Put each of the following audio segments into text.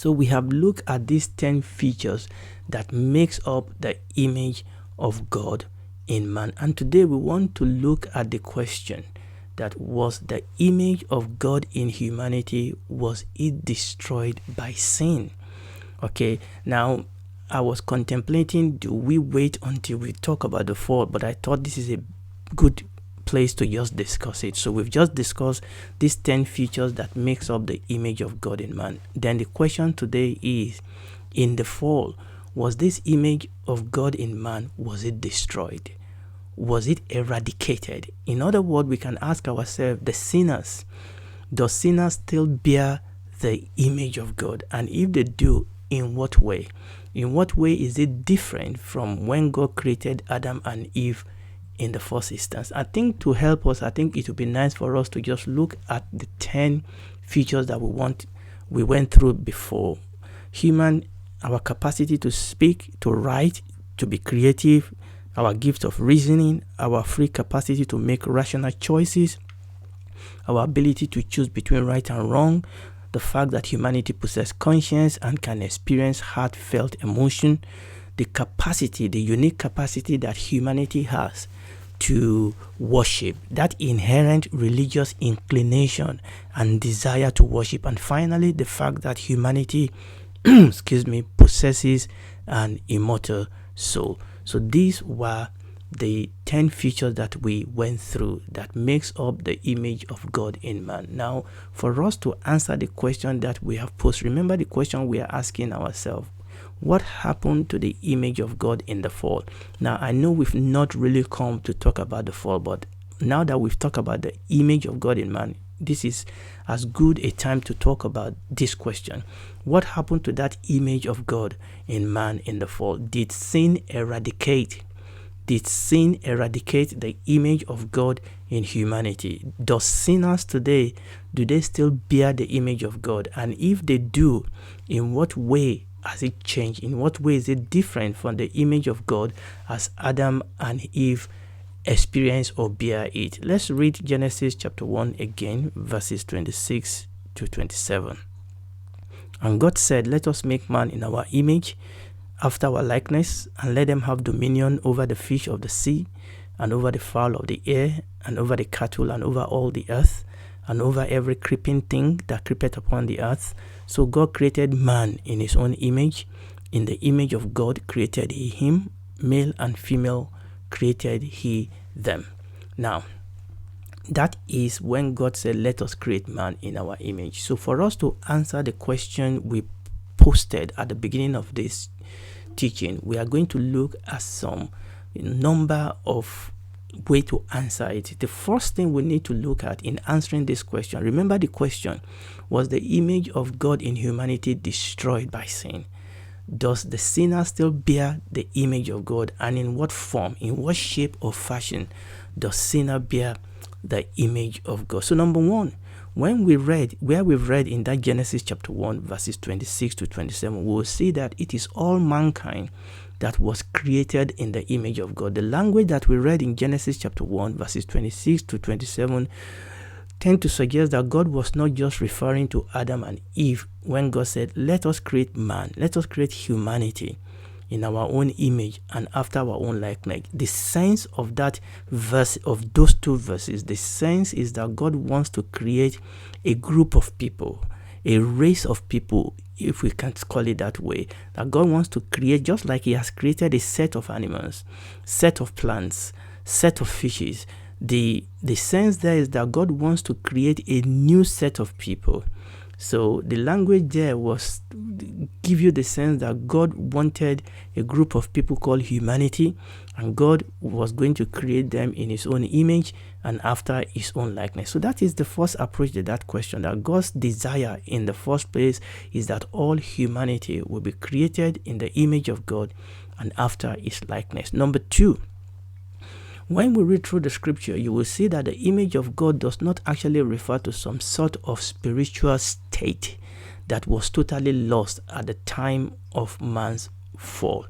So we have looked at these 10 features that makes up the image of God in man. And today we want to look at the question that was the image of God in humanity, was it destroyed by sin? Okay, now I was contemplating, do we wait until we talk about the fall? But I thought this is a good place to just discuss it. So we've just discussed these 10 features that makes up the image of God in man. Then the question today is, in the fall, was this image of God in man, was it destroyed? Was it eradicated? In other words, we can ask ourselves, the sinners, does sinners still bear the image of God? And if they do, in what way? In what way is it different from when God created Adam and Eve in the first instance? I think to help us, I think it would be nice for us to just look at the 10 features that we went through before. Human, our capacity to speak, to write, to be creative, our gift of reasoning, our free capacity to make rational choices, our ability to choose between right and wrong, the fact that humanity possesses conscience and can experience heartfelt emotion, the capacity, the unique capacity that humanity has to worship, that inherent religious inclination and desire to worship, and finally the fact that humanity possesses an immortal soul. So these were the 10 features that we went through that makes up the image of God in man. Now, for us to answer the question that we have posed, remember the question we are asking ourselves: what happened to the image of God in the fall? Now, I know we've not really come to talk about the fall, but now that we've talked about the image of God in man, this is as good a time to talk about this question. What happened to that image of God in man in the fall? Did sin eradicate? Did sin eradicate the image of God in humanity? Does sinners today, do they still bear the image of God? And if they do, in what way has it changed? In what way is it different from the image of God as Adam and Eve experience or bear it? Let's read Genesis chapter 1 again, verses 26 to 27. And God said, "Let us make man in our image, after our likeness, and let them have dominion over the fish of the sea, and over the fowl of the air, and over the cattle, and over all the earth, and over every creeping thing that creepeth upon the earth." So God created man in his own image. In the image of God created he him, male and female created he them. Now, that is when God said, "Let us create man in our image." So for us to answer the question we posted at the beginning of this teaching, we are going to look at some number of way to answer it. The first thing we need to look at in answering this question, remember the question, was the image of God in humanity destroyed by sin? Does the sinner still bear the image of God? And in what form, in what shape or fashion does sinner bear the image of God? So number one, when we read, where we've read in that Genesis chapter 1, verses 26 to 27, we will see that it is all mankind that was created in the image of God. The language that we read in Genesis chapter 1, verses 26 to 27, tend to suggest that God was not just referring to Adam and Eve when God said, "Let us create man, let us create humanity in our own image and after our own likeness." The sense of that verse, of those two verses, the sense is that God wants to create a group of people, a race of people, if we can call it that way, that God wants to create, just like he has created a set of animals, set of plants, set of fishes. The sense there is that God wants to create a new set of people. So the language there was give you the sense that God wanted a group of people called humanity, and God was going to create them in his own image and after his own likeness. So that is the first approach to that question, that God's desire in the first place is that all humanity will be created in the image of God and after his likeness. Number two, when we read through the scripture, you will see that the image of God does not actually refer to some sort of spiritual state that was totally lost at the time of man's fall.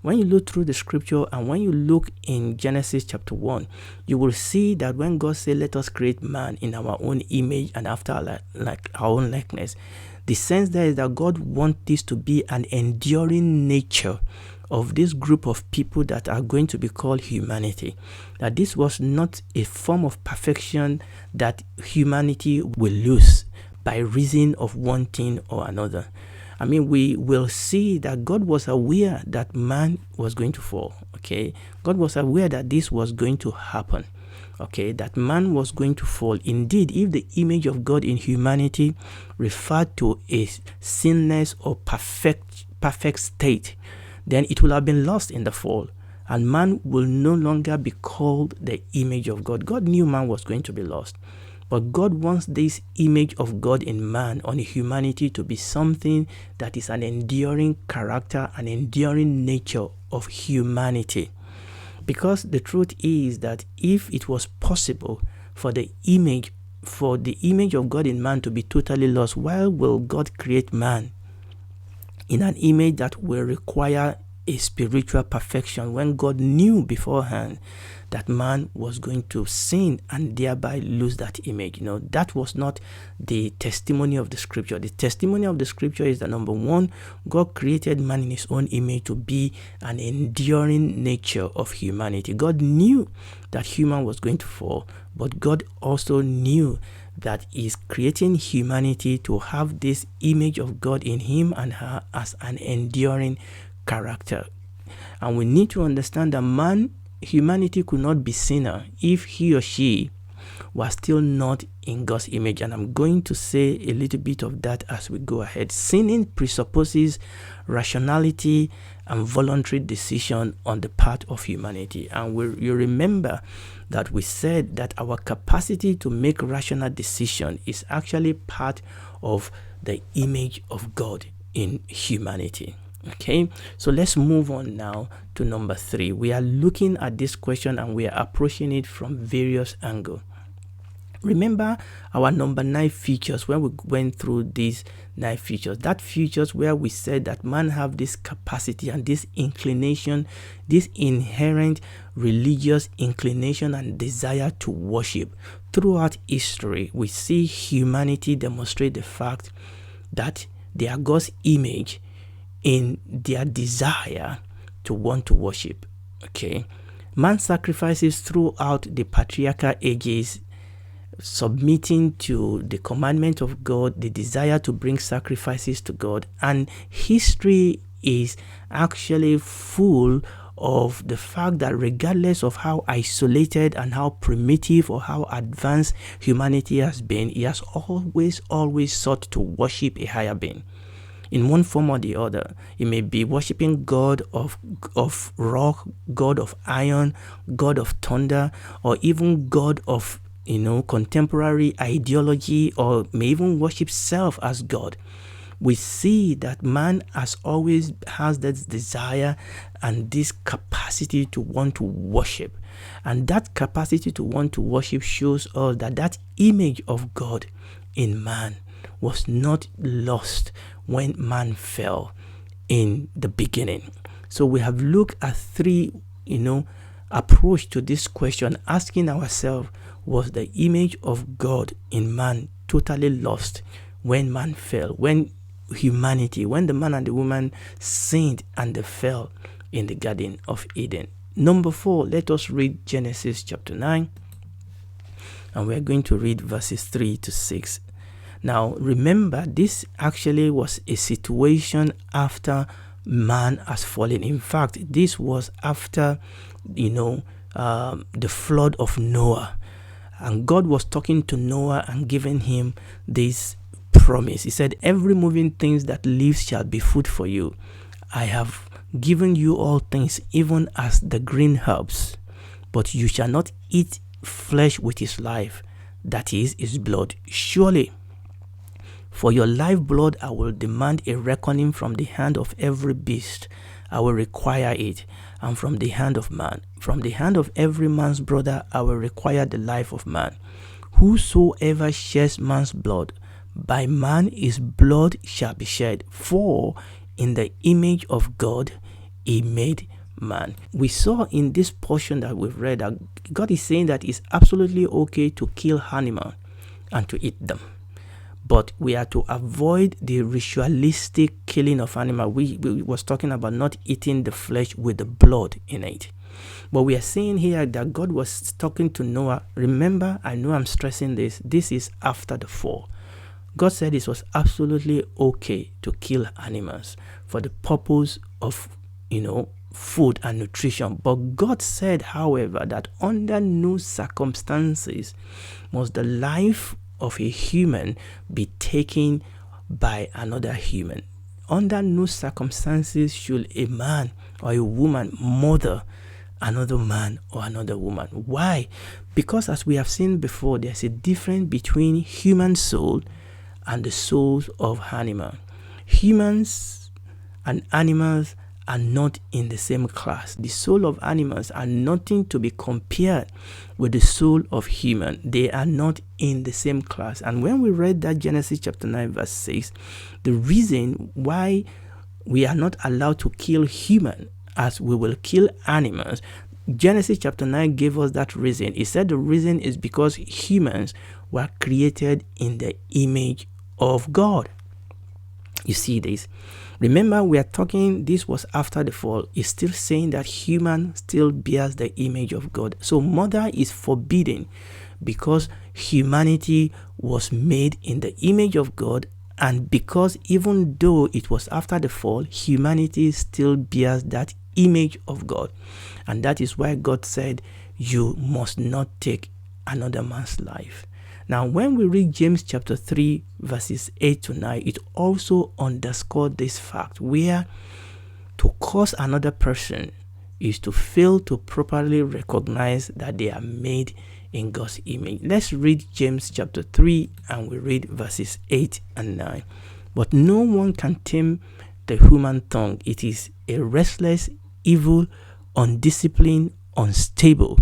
When you look through the scripture and when you look in Genesis chapter 1, you will see that when God said, let us create man in our own image and after our own likeness, the sense there is that God wants this to be an enduring nature of this group of people that are going to be called humanity. That this was not a form of perfection that humanity will lose by reason of one thing or another. I mean, we will see that God was aware that man was going to fall, okay? God was aware that this was going to happen, okay? That man was going to fall. Indeed, if the image of God in humanity referred to a sinless or perfect state, then it will have been lost in the fall, and man will no longer be called the image of God. God knew man was going to be lost, but God wants this image of God in man, on humanity, to be something that is an enduring character, an enduring nature of humanity. Because the truth is that if it was possible for the image of God in man to be totally lost, why will God create man in an image that will require a spiritual perfection when God knew beforehand that man was going to sin and thereby lose that image? That was not the testimony of the scripture. The testimony of the scripture is that, number one, God created man in his own image to be an enduring nature of humanity. God knew that human was going to fall, but God also knew that is creating humanity to have this image of God in him and her as an enduring character. And we need to understand that humanity could not be sinner if he or she was still not in God's image. And I'm going to say a little bit of that as we go ahead. Sinning presupposes rationality and voluntary decision on the part of humanity. And you remember that we said that our capacity to make rational decision is actually part of the image of God in humanity. Okay, so let's move on now to number 3. We are looking at this question and we are approaching it from various angles. Remember our number 9 features when we went through these 9 features. That features where we said that man have this capacity and this inclination, this inherent religious inclination and desire to worship. Throughout history, we see humanity demonstrate the fact that they are God's image in their desire to want to worship. Okay, man sacrifices throughout the patriarchal ages, submitting to the commandment of God, the desire to bring sacrifices to God. And history is actually full of the fact that regardless of how isolated and how primitive or how advanced humanity has been, it has always sought to worship a higher being in one form or the other. It may be worshiping God of rock, God of iron, God of thunder, or even God of contemporary ideology, or may even worship self as God. We see that man always has that desire and this capacity to want to worship. And that capacity to want to worship shows us that image of God in man was not lost when man fell in the beginning. So we have looked at 3, approach to this question, asking ourselves, was the image of God in man totally lost when man fell, when the man and the woman sinned and they fell in the Garden of Eden? Number 4, let us read Genesis chapter 9, and we're going to read verses 3 to 6. Now, remember, this actually was a situation after man has fallen. In fact, this was after, the flood of Noah. And God was talking to Noah and giving him this promise. He said, every moving thing that lives shall be food for you. I have given you all things, even as the green herbs. But you shall not eat flesh with his life, that is, his blood. Surely, for your lifeblood I will demand a reckoning from the hand of every beast. I will require it, and from the hand of man. From the hand of every man's brother I will require the life of man. Whosoever sheds man's blood, by man his blood shall be shed. For in the image of God he made man. We saw in this portion that we've read that God is saying that it's absolutely okay to kill animals and to eat them. But we are to avoid the ritualistic killing of animal. We was talking about not eating the flesh with the blood in it. But we are seeing here that God was talking to Noah. Remember, I know I'm stressing this. This is after the fall. God said it was absolutely okay to kill animals for the purpose of, food and nutrition. But God said, however, that under no circumstances must the life of a human be taken by another human. Under no circumstances should a man or a woman murder another man or another woman. Why? Because as we have seen before, there's a difference between human soul and the souls of animals. Humans and animals are not in the same class. The soul of animals are nothing to be compared with the soul of human. They are not in the same class. And when we read that Genesis chapter 9 verse 6, the reason why we are not allowed to kill human as we will kill animals, Genesis chapter 9 gave us that reason. It said the reason is because humans were created in the image of God. You see this? Remember, we are talking, this was after the fall. It's still saying that human still bears the image of God. So murder is forbidden because humanity was made in the image of God, and because even though it was after the fall, humanity still bears that image of God. And that is why God said, you must not take another man's life. Now, when we read James chapter 3, verses 8 to 9, it also underscored this fact, where to curse another person is to fail to properly recognize that they are made in God's image. Let's read James chapter 3 and we read verses 8 and 9. But no one can tame the human tongue. It is a restless, evil, undisciplined, unstable,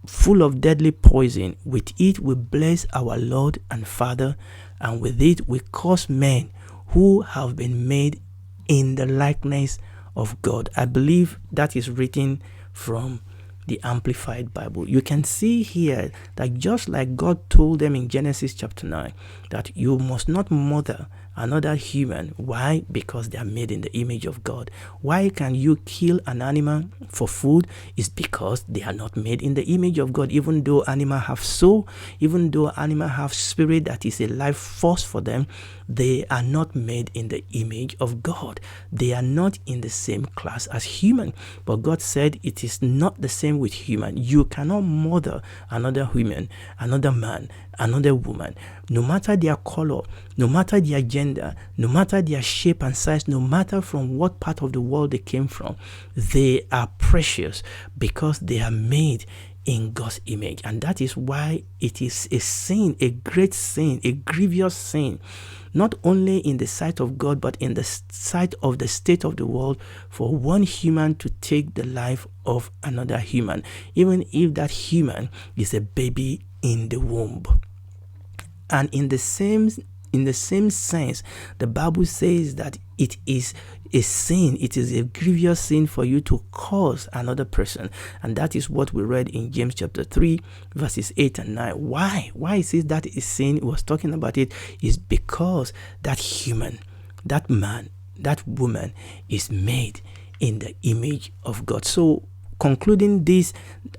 full of deadly poison. With it we bless our Lord and Father, and with it we curse men who have been made in the likeness of God. I believe that is written from the Amplified Bible. You can see here that just like God told them in Genesis chapter 9 that you must not murder another human. Why? Because they are made in the image of God. Why can you kill an animal for food? It's because they are not made in the image of God. Even though animals have soul, even though animals have spirit that is a life force for them, they are not made in the image of God. They are not in the same class as human. But God said it is not the same with human. You cannot murder another human, another man, another woman, no matter their color, no matter their gender, no matter their shape and size, no matter from what part of the world they came from. They are precious because they are made in God's image. And that is why it is a sin, a great sin, a grievous sin, not only in the sight of God, but in the sight of the state of the world, for one human to take the life of another human, even if that human is a baby in the womb. And in the same sense, the Bible says that it is a sin, it is a grievous sin for you to curse another person. And that is what we read in James chapter 3, verses 8 and 9. Why it says that is sin, it was talking about it, is because that human, that man, that woman is made in the image of God. So concluding this,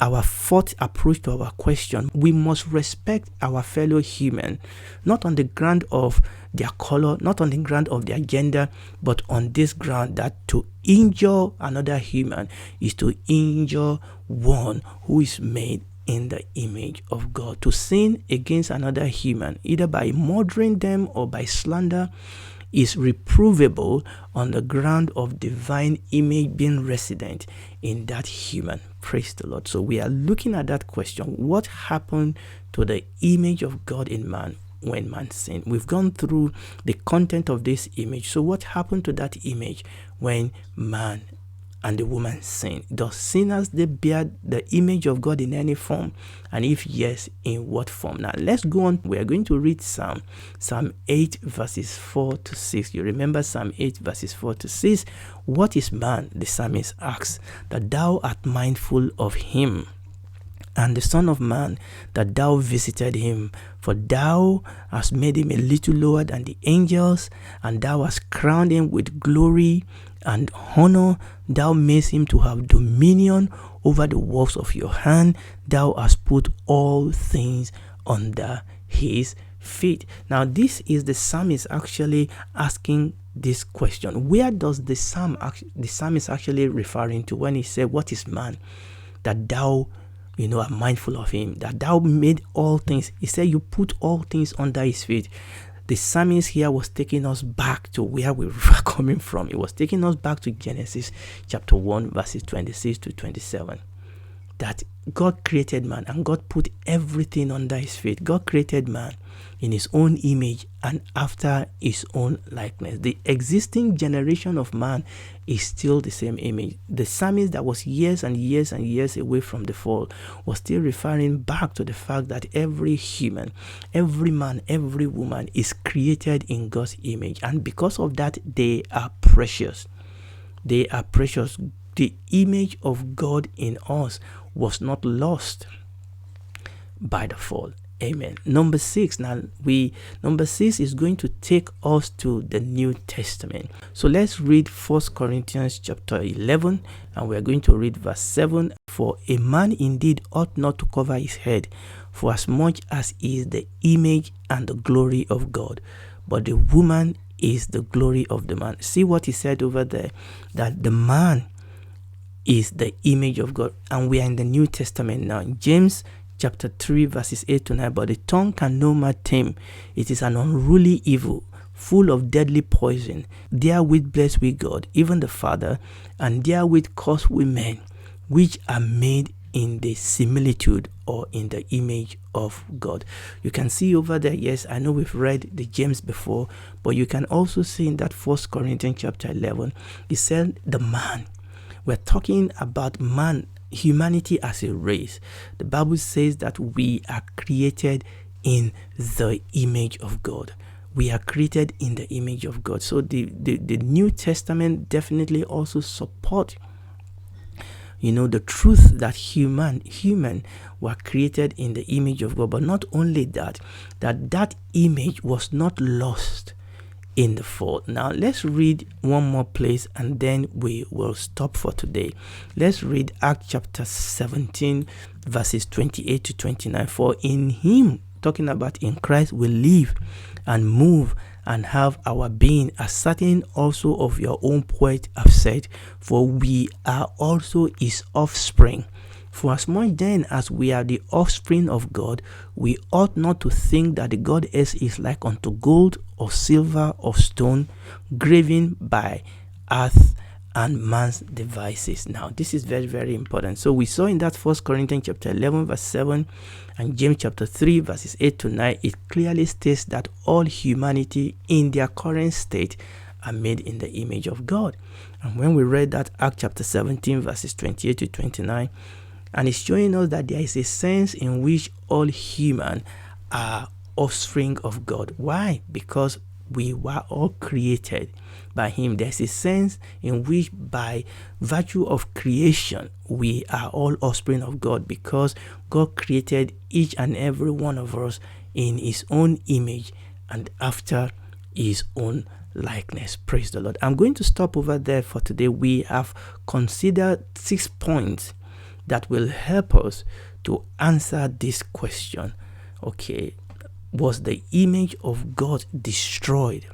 our fourth approach to our question, we must respect our fellow human, not on the ground of their color, not on the ground of their gender, but on this ground that to injure another human is to injure one who is made in the image of God. To sin against another human, either by murdering them or by slander, is reprovable on the ground of divine image being resident in that human. Praise the Lord. So we are looking at that question. What happened to the image of God in man when man sinned? We've gone through the content of this image. So what happened to that image when man and the woman sinned. Does sinners they bear the image of God in any form? And if yes, in what form? Now let's go on. We are going to read Psalm 8 verses 4 to 6. You remember Psalm 8 verses 4 to 6. What is man? The psalmist asks, that thou art mindful of him, and the Son of Man, that thou visited him. For thou hast made him a little lower than the angels, and thou hast crowned him with glory and honor. Thou madest him to have dominion over the works of your hand. Thou hast put all things under his feet. Now this is the psalmist actually asking this question. Where does the psalmist actually referring to when he said, what is man, that thou are mindful of him, that thou made all things? He said you put all things under his feet. The psalmist here was taking us back to where we were coming from. It was taking us back to Genesis chapter 1 verses 26 to 27. That God created man and God put everything under his feet. God created man in his own image and after his own likeness. The existing generation of man is still the same image. The psalmist that was years and years and years away from the fall was still referring back to the fact that every human, every man, every woman is created in God's image. And because of that, they are precious. They are precious. The image of God in us was not lost by the fall. Amen. Number 6. Number 6 is going to take us to the New Testament. So let's read 1 Corinthians chapter 11, and we are going to read verse 7. For a man indeed ought not to cover his head, for as much as he is the image and the glory of God, but the woman is the glory of the man. See what he said over there, that the man is the image of God. And we are in the New Testament now. James chapter 3 verses 8 to 9. But the tongue can no man tame. It is an unruly evil, full of deadly poison. Therewith bless we God, even the Father, and therewith curse we men, which are made in the similitude or in the image of God. You can see over there, yes, I know we've read the James before, but you can also see in that 1 Corinthians chapter 11, it said the man. We're talking about man, humanity as a race. The Bible says that we are created in the image of God. We are created in the image of God. So the New Testament definitely also support the truth that human were created in the image of God. But not only that image was not lost in the fall. Now let's read one more place and then we will stop for today. Let's read Acts chapter 17 verses 28 to 29. For in him, talking about in Christ, we live and move and have our being, as certain also of your own poet have said, for we are also his offspring. For as much then as we are the offspring of God, we ought not to think that the Godhead is like unto gold or silver or stone, graven by earth and man's devices. Now, this is very, very important. So we saw in that 1 Corinthians chapter 11 verse 7 and James chapter 3 verses 8 to 9, it clearly states that all humanity in their current state are made in the image of God. And when we read that Acts chapter 17 verses 28 to 29, and it's showing us that there is a sense in which all human are offspring of God. Why? Because we were all created by him. There's a sense in which by virtue of creation, we are all offspring of God, because God created each and every one of us in his own image and after his own likeness. Praise the Lord. I'm going to stop over there for today. We have considered 6 points that will help us to answer this question. Okay, was the image of God destroyed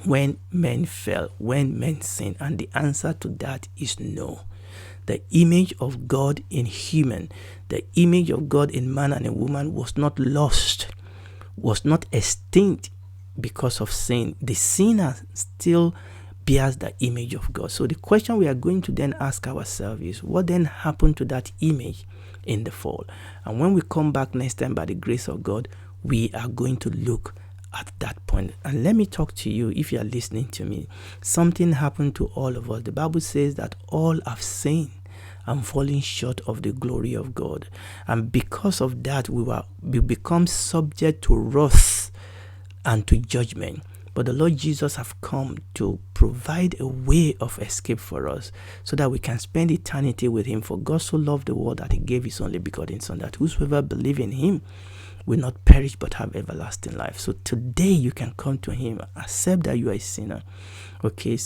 when men fell, when men sinned? And the answer to that is no. The image of God in human, the image of God in man and a woman was not lost, was not extinct because of sin. The sinner still bears the image of God. So the question we are going to then ask ourselves is, what then happened to that image in the fall? And when we come back next time, by the grace of God, we are going to look at that point. And let me talk to you, if you are listening to me. Something happened to all of us. The Bible says that all have sinned and falling short of the glory of God. And because of that, we become subject to wrath and to judgment. But the Lord Jesus have come to provide a way of escape for us so that we can spend eternity with him. For God so loved the world that he gave his only begotten Son, that whosoever believe in him will not perish but have everlasting life. So today you can come to him, accept that you are a sinner, okay,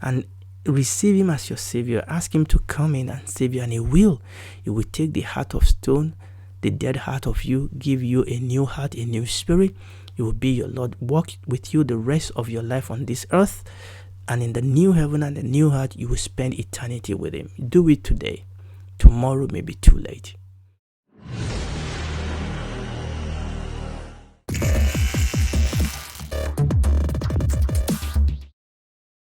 and receive him as your Savior. Ask him to come in and save you, and he will take the heart of stone, the dead heart of you, give you a new heart, a new spirit. He will be your Lord, walk with you the rest of your life on this earth, and in the new heaven and the new heart you will spend eternity with him. Do it today. Tomorrow may be too late.